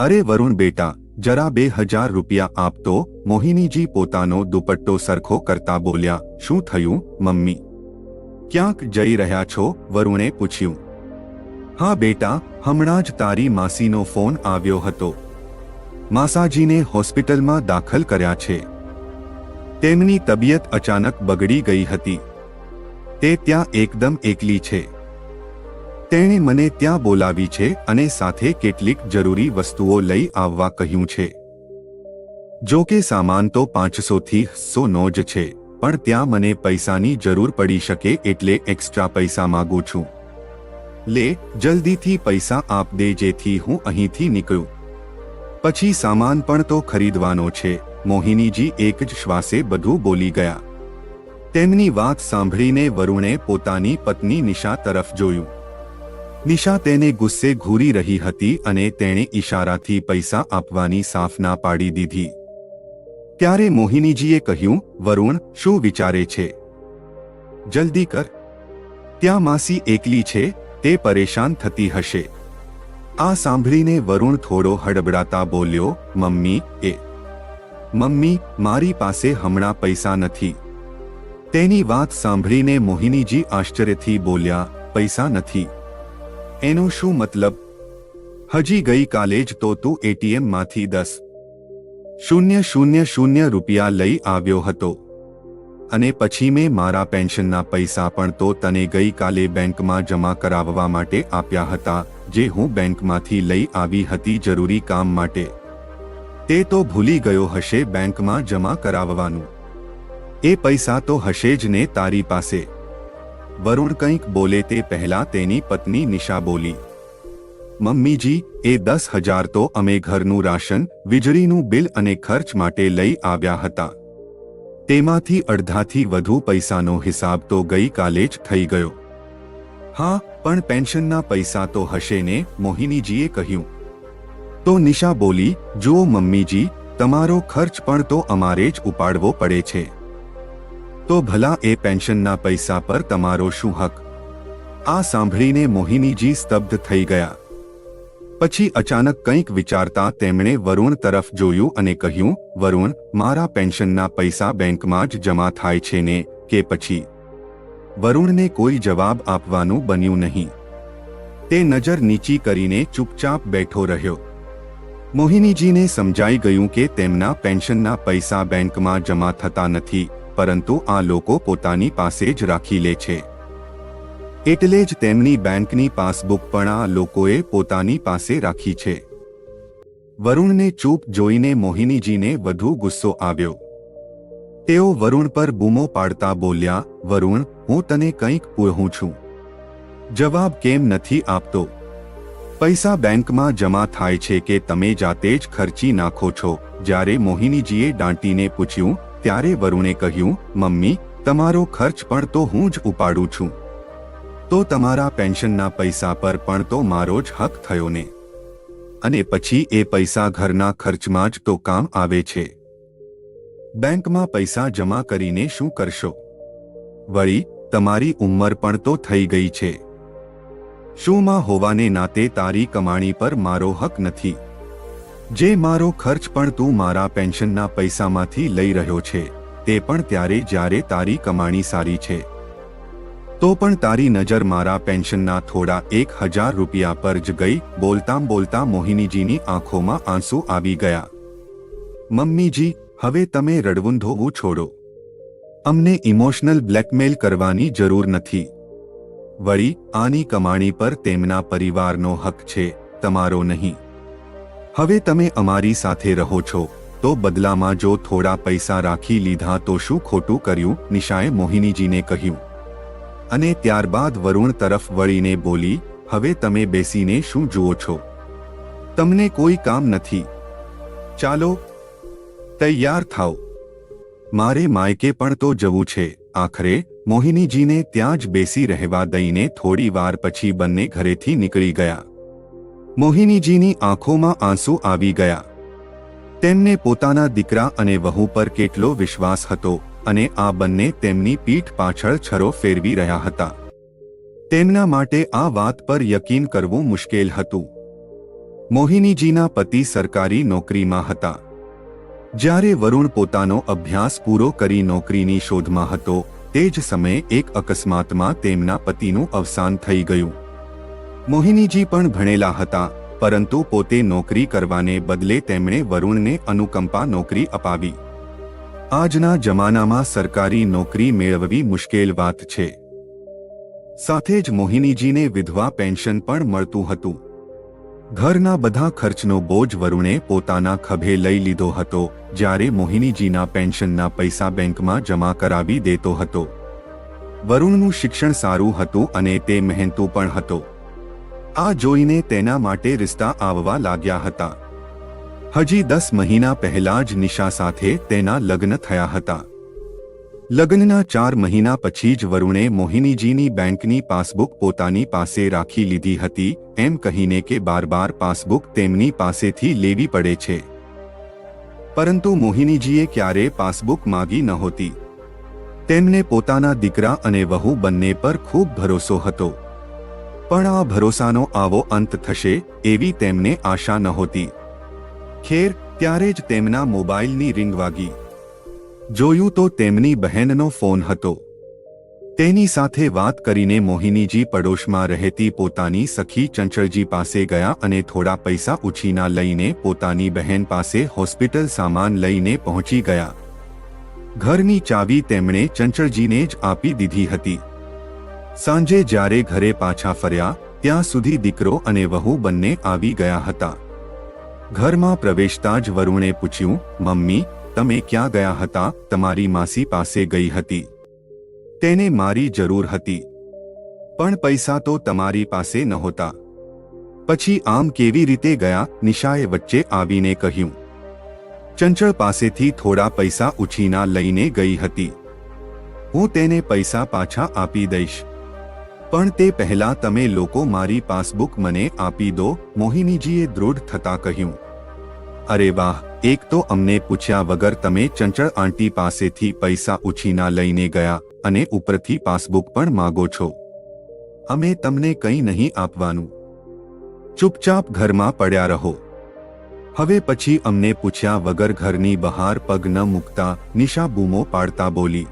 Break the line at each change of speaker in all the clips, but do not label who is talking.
અરે વરુણ બેટા, જરા 2000 રૂપિયા આપતો, મોહિનીજી પોતાનો દુપટ્ટો સરખો કરતા બોલ્યા. શું થયું મમ્મી? ક્યાંક જઈ રહ્યા છો? વરુણે પૂછ્યું. હા બેટા, હમણાં જ તારી માસીનો ફોન આવ્યો હતો. માસાજીને હોસ્પિટલમાં દાખલ કર્યા છે. તેમની તબિયત અચાનક બગડી ગઈ હતી. તે ત્યાં એકદમ એકલી છે. તેણે મને ત્યાં બોલાવી છે અને સાથે કેટલીક જરૂરી વસ્તુઓ લઈ આવવા કહ્યું છે. જો કે સામાન તો 500 થી 100નો જ છે, પણ ત્યાં મને પૈસાની જરૂર પડી શકે એટલે એક્સ્ટ્રા પૈસા માંગુ છું. લે, જલ્દીથી પૈસા આપ દે જેથી હું અહીંથી નીકળું. પછી સામાન પણ તો ખરીદવાનો છે. મોહિનીજી એક જ શ્વાસે બધું બોલી ગયા. તેમની વાત સાંભળીને વરુણે પોતાની પત્ની નિશા તરફ જોયું. નિશા તેને ગુસ્સે ઘૂરી રહી હતી અને તેણે ઈશારાથી પૈસા આપવાની સાફ ના પાડી દીધી. ત્યારે મોહિનીજીએ કહ્યું, વરુણ, શું વિચારે છે? જલ્દી કર. ત્યાં માસી એકલી છે, તે પરેશાન થતી હશે. આ સાંભળીને વરુણ થોડો હડબડાતા બોલ્યો, મમ્મી, મારી પાસે હમણાં પૈસા નથી. તેની વાત સાંભળીને મોહિનીજી આશ્ચર્યથી બોલ્યા, પૈસા નથી? એનો શું મતલબ? હજી ગઈકાલે જ તો તું એટીએમમાંથી 10,000 રૂપિયા લઈ આવ્યો હતો. અને પછી મેં મારા પેન્શનના પૈસા પણ તો તને ગઈકાલે બેંકમાં જમા કરાવવા માટે આપ્યા હતા, જે હું બેંકમાંથી લઈ આવી હતી જરૂરી કામ માટે. તે તો ભૂલી ગયો હશે બેંકમાં જમા કરાવવાનું. એ પૈસા તો હશે જ ને તારી પાસે. વરુણ કંઈક બોલે તે પહેલા તેની પત્ની નિશા બોલી, મમ્મીજી, એ 10,000 તો અમે ઘરનું રાશન, વીજળીનું બિલ અને ખર્ચ માટે લઈ આવ્યા હતા. તેમાંથી અડધાથી વધુ પૈસાનો હિસાબ તો ગઈકાલે જ થઈ ગયો. હા, પણ પેન્શનના પૈસા તો હશે ને? મોહિનીજીએ કહ્યું. તો નિશા બોલી, જુઓ મમ્મીજી, તમારો ખર્ચ પણ તો અમારે જ ઉપાડવો પડે છે. તો ભલા એ પેન્શનના પૈસા પર તમારો શું હક? આ સાંભળીને મોહિનીજી સ્તબ્ધ થઈ ગયા. પછી અચાનક કંઈક વિચારતા તેમણે વરુણ તરફ જોયું અને કહ્યું, વરુણ, મારા પેન્શનના પૈસા બેંકમાં જ જમા થાય છે ને કે પછી? વરુણને કોઈ જવાબ આપવાનું બન્યું નહીં. તે નજર નીચી કરીને ચૂપચાપ બેઠો રહ્યો. મોહિનીજીને સમજાઈ ગયું કે તેમના પેન્શનના પૈસા બેંકમાં જમા થતા નથી, પરંતુ આ લોકો પોતાની પાસે જ રાખી લે છે. એટલે જ તેમની બેંકની પાસબુક પણ આ લોકોએ પોતાની પાસે રાખી છે. વરુણને ચૂપ જોઈને મોહિનીજીને વધુ ગુસ્સો આવ્યો. તેઓ વરુણ પર બૂમો પાડતા બોલ્યા, વરુણ, હું તને કંઈક પૂછું છું. જવાબ કેમ નથી આપતો? પૈસા બેંકમાં જમા થાય છે કે તમે જાતે જ ખર્ચી નાખો છો? જ્યારે મોહિનીજીએ દાંટીને પૂછ્યું ત્યારે વરુણે કહ્યું, મમ્મી, તમારો ખર્ચ પણ તો હું જ ઉપાડું છું. તો તમારા પેન્શનના પૈસા પર પણ તો મારો જ હક થયો ને? અને પછી એ પૈસા ઘરના ખર્ચમાં જ તો કામ આવે છે. બેંકમાં પૈસા જમા કરીને શું કરશો? વળી તમારી ઉંમર પણ તો થઈ ગઈ છે. શું માં હોવાને નાતે તારી કમાણી પર મારો હક નથી? જે મારો ખર્ચ પણ તું મારા પેન્શનના પૈસામાંથી લઈ રહ્યો છે, તે પણ ત્યારે જ્યારે તારી કમાણી સારી છે. તો પણ તારી નજર મારા પેન્શનના થોડા 1,000 રૂપિયા પર જ ગઈ. બોલતા બોલતા મોહિનીજીની આંખોમાં આંસુ આવી ગયા. મમ્મીજી, હવે તમે રડવું ધોવું છોડો. અમને ઇમોશનલ બ્લેકમેલ કરવાની જરૂર નથી. વળી આની કમાણી પર તેમના પરિવારનો હક છે, તમારો નહીં. હવે તમે અમારી સાથે રહો છો, તો બદલામાં જો થોડા પૈસા રાખી લીધા તો શું ખોટું કર્યું? નિશાએ મોહિનીજીને કહ્યું. અને ત્યારબાદ વરુણ તરફ વળીને બોલી, હવે તમે બેસીને શું જુઓ છો? તમને કોઈ કામ નથી? ચાલો, તૈયાર થાઓ. મારે માયકે પણ તો જવું છે. આખરે મોહિનીજીને ત્યાં જ બેસી રહેવા દઈને થોડી વાર પછી બંને ઘરેથી નીકળી ગયા. મોહિનીજીની આંખોમાં આંસુ આવી ગયા. તેમને પોતાના દીકરા અને વહુ પર કેટલો વિશ્વાસ હતો, અને આ બંને તેમની પીઠ પાછળ છરો ફેરવી રહ્યા હતા. તેમના માટે આ વાત પર યકીન કરવું મુશ્કેલ હતું. મોહિનીજીના પતિ સરકારી નોકરીમાં હતા. જ્યારે વરુણ પોતાનો અભ્યાસ પૂરો કરી નોકરીની શોધમાં હતો તે જ સમયે એક અકસ્માતમાં તેમના પતિનું અવસાન થઈ ગયું. મોહિનીજી પણ ભણેલા હતા, પરંતુ પોતે નોકરી કરવાને બદલે તેમણે વરુણને અનુકંપા નોકરી અપાવી. આજના જમાનામાં સરકારી નોકરી મેળવવી મુશ્કેલ વાત છે. સાથે જ મોહિનીજીને વિધવા પેન્શન પણ મળતું હતું. ઘરના બધા ખર્ચનો બોજ વરુણે પોતાના ખભે લઈ લીધો હતો, જ્યારે મોહિનીજીના પેન્શનના પૈસા બેંકમાં જમા કરાવી દેતો હતો. વરુણનું શિક્ષણ સારું હતું અને તે મહેનતુ પણ હતો. આ જોઈને તેના માટે રિશ્તા આવવા લાગ્યા હતા. હજી 10 મહિના પહેલા જ નિશા સાથે તેના લગ્ન થયા હતા. લગ્નના 4 મહિના પછી જ વરુણે મોહિનીજીની બેંકની પાસબુક પોતાની પાસે રાખી લીધી હતી, એમ કહીને કે બાર પાસબુક તેમની પાસેથી લેવી પડે છે. પરંતુ મોહિનીજીએ ક્યારેય પાસબુક માગી નહોતી. તેમને પોતાના દીકરા અને વહુ બંને પર ખૂબ ભરોસો હતો. પણ આ ભરોસાનો આવો અંત થશે એવી તેમને આશા નહોતી. ખેર, ત્યારે જ તેમના મોબાઈલની રિંગ વાગી. જોયું તો તેમની બહેનનો ફોન હતો. તેની સાથે વાત કરીને મોહિનીજી પડોશમાં રહેતી પોતાની સખી ચંચળજી પાસે ગયા અને થોડા પૈસા ઉછીના લઈને પોતાની બહેન પાસે હોસ્પિટલ સામાન લઈને પહોંચી ગયા. ઘરની ચાવી તેમણે ચંચળજીને જ આપી દીધી હતી. સાંજે જ્યારે ઘરે પાછા ફર્યા ત્યાં સુધી દીકરો અને વહુ બંને આવી ગયા હતા. ઘરમાં પ્રવેશતા જ વરુણે પૂછ્યું, મમ્મી, તમે ક્યાં ગયા હતા? તમારી માસી પાસે ગઈ હતી. તેને મારી જરૂર હતી, પણ પૈસા તો તમારી પાસે નહોતા. પછી આમ કેવી રીતે ગયા? નિશાએ વચ્ચે આવીને કહ્યું. ચંચળ પાસેથી થોડા પૈસા ઉછીના લઈને ગઈ હતી. હું તેને પૈસા પાછા આપી દઈશ, પણ તે પહેલા તમે લોકો મારી પાસબુક મને આપી દો, મોહિનીજીએ દૃઢ થતા કહ્યું. અરે વાહ, એક તો અમને પૂછ્યા વગર તમે ચંચળ આંટી પાસેથી પૈસા ઉછીના લઈને ગયા અને ઉપરથી પાસબુક પણ માગો છો. અમે તમને કંઈ નહીં આપવાનું. ચૂપચાપ ઘરમાં પડ્યા રહો. હવે પછી અમને પૂછ્યા વગર ઘરની બહાર પગ ન મૂકતા, નિશા બૂમો પાડતા બોલી.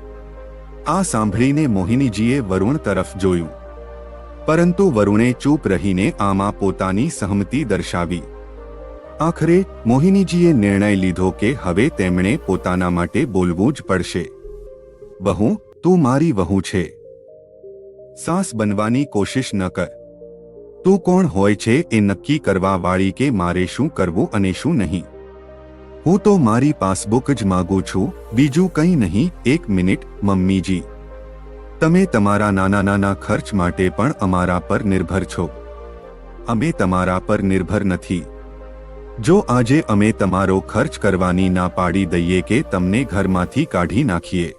આ સાંભળીને મોહિનીજીએ વરુણ તરફ જોયું, પરંતુ વરુણે ચૂપ રહીને આમાં પોતાની સહમતિ દર્શાવી. આખરે મોહિનીજીએ નિર્ણય લીધો કે હવે તેમણે પોતાના માટે બોલવું જ પડશે. વહુ, તું મારી વહુ છે. સાસ બનવાની કોશિશ ન કર. તું કોણ હોય છે એ નક્કી કરવા વાળી કે મારે શું કરવું અને શું નહીં. હું તો મારી પાસબુક જ માગું છું, બીજું કંઈ નહીં. 1 મિનિટ, મમ્મીજી. તમે તમારા નાના ખર્ચ માટે પણ અમારા પર નિર્ભર છો. અમે તમારા પર નિર્ભર નથી. જો આજે અમે તમારો ખર્ચ કરવાની ના પાડી દઈએ કે તમને ઘરમાંથી કાઢી નાખીએ,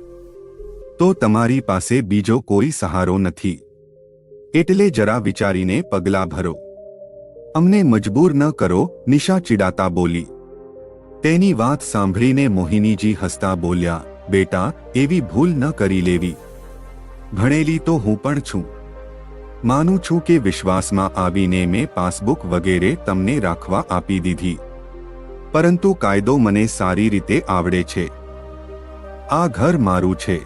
તો તમારી પાસે બીજો કોઈ સહારો નથી. એટલે જરા વિચારીને પગલાં ભરો. અમને મજબૂર ન કરો, નિશા ચીડાતા બોલી. તેની વાત સાંભળીને મોહિનીજી હસતા બોલ્યા, બેટા, એવી ભૂલ ન કરી લેવી. ભણેલી તો હું પણ છું. માનું છું કે વિશ્વાસમાં આવીને મેં પાસબુક વગેરે તમને રાખવા આપી દીધી, પરંતુ કાયદો મને સારી રીતે આવડે છે. આ ઘર મારું છે,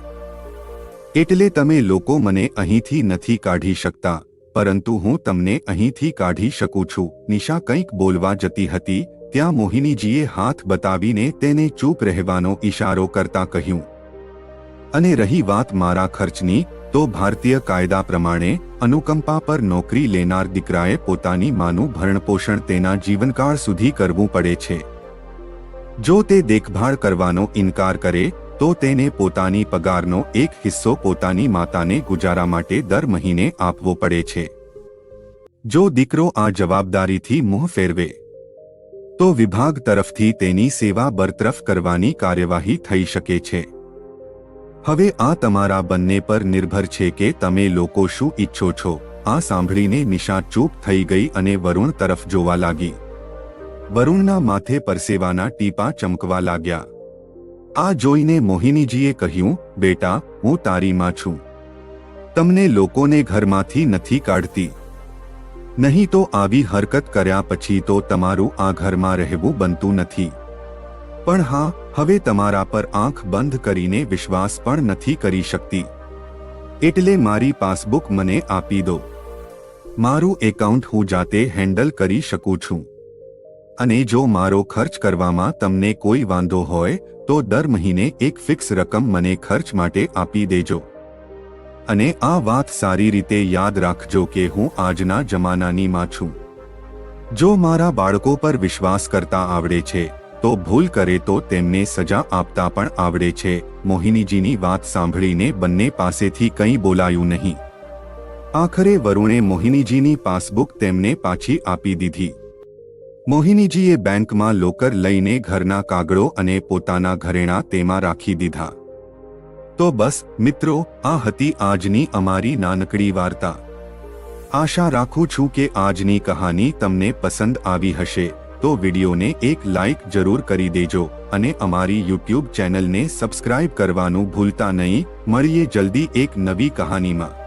એટલે તમે લોકો મને અહીંથી નથી કાઢી શકતા, પરંતુ હું તમને અહીંથી કાઢી શકું છું. નિશા કંઈક બોલવા જતી હતી ત્યાં મોહિનીજીએ હાથ બતાવીને તેને ચૂપ રહેવાનો ઈશારો કરતા કહ્યું. અને રહી વાત મારા ખર્ચની, તો ભારતીય કાયદા પ્રમાણે અનુકંપા પર નોકરી લેનાર દીકરાએ પોતાની માનું ભરણપોષણ તેના જીવનકાળ સુધી કરવું પડે છે. જો તે દેખભાળ કરવાનો ઇનકાર કરે તો તેને પોતાની પગારનો એક હિસ્સો પોતાની માતાને ગુજારા માટે દર મહિને આપવો પડે છે. જો દીકરો આ જવાબદારીથી મોં ફેરવે તો વિભાગ તરફથી તેની સેવા બરતરફ કરવાની કાર્યવાહી થઈ શકે છે. હવે આ તમારા બંને પર નિર્ભર છે કે તમે લોકો શું ઈચ્છો છો. આ સાંભળીને નિશા ચૂપ થઈ ગઈ અને વરુણ તરફ જોવા લાગી. વરુણના માથે પરસેવાના ટીપા ચમકવા લાગ્યા. આ જોઈને મોહિનીજીએ કહ્યું, બેટા, હું તારી માં છું. તમને લોકોને ઘરમાંથી નથી કાઢતી. નહીં તો આવી હરકત કર્યા પછી તો તમારું આ ઘરમાં રહેવું બનતું નથી. પણ હા, હવે તમારા પર આંખ બંધ કરીને વિશ્વાસ પણ નથી કરી શકતી. એટલે મારી પાસબુક મને આપી દો. મારું એકાઉન્ટ હું જાતે હેન્ડલ કરી શકું છું. અને જો મારો ખર્ચ કરવામાં તમને કોઈ વાંધો હોય તો દર મહિને એક ફિક્સ રકમ મને ખર્ચ માટે આપી દેજો. અને આ વાત સારી રીતે યાદ રાખજો કે હું આજના જમાનાની માં છું. જો મારા બાળકો પર વિશ્વાસ કરતા આવડે છે તો ભૂલ કરે તો તેમને સજા આપતા પણ આવડે છે. મોહિનીજીની વાત સાંભળીને બંને પાસેથી કંઈ બોલાયું નહીં. આખરે વરુણે મોહિનીજીની પાસબુક તેમને પાછી આપી દીધી. મોહિનીજીએ બેંકમાં લોકર લઈને ઘરના કાગળો અને પોતાના ઘરેણાં તેમાં રાખી દીધા. તો બસ મિત્રો, આ હતી આજની અમારી નાનકડી વાર્તા. આશા રાખું છું કે આજની કહાની તમને પસંદ આવી હશે. તો વિડીયોને એક લાઇક જરૂર કરી દેજો અને અમારી YouTube ચેનલને સબસ્ક્રાઇબ કરવાનું ભૂલતા નહીં. મળીએ જલ્દી એક નવી કહાનીમાં.